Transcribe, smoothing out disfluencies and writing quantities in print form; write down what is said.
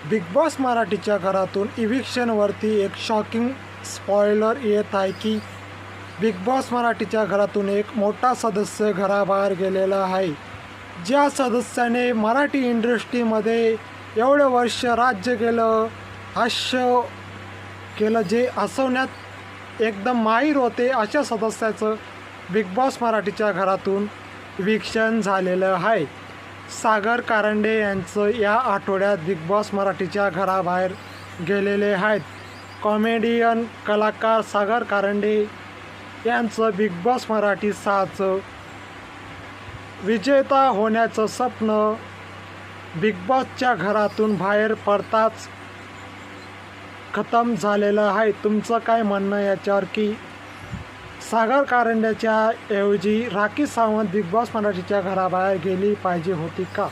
Big boss मराठीच्या घरातून इव्हिक्शनवरती एक शॉकिंग स्पॉइलर येत आहे की बिग बॉस मराठीच्या घरातून एक मोठा सदस्य घराबाहेर गेलेला आहे. ज्या सदस्याने मराठी इंडस्ट्रीमध्ये एवढे वर्ष राज्य केलं, हास्य केलं, जे हसवण्यात एकदम माहीर होते, अशा सदस्याचं बिग बॉस मराठीच्या घरातून इव्हिक्शन झालेलं आहे. सागर कारंडे यांचं या आठवड्यात बिग बॉस मराठीच्या घराबाहेर गेलेले आहेत. कॉमेडियन कलाकार सागर कारंडे यांचं बिग बॉस मराठी 6चं विजेता होण्याचं स्वप्न बिग बॉसच्या घरातून बाहेर पडताच खतम झालेलं आहे. तुमचं काय म्हणणं याच्यावर, की सागर कारंड्याच्या ऐवजी राखी सावंत बिग बॉस मराठीच्या घराबाहेर गेली पाहिजे होती का?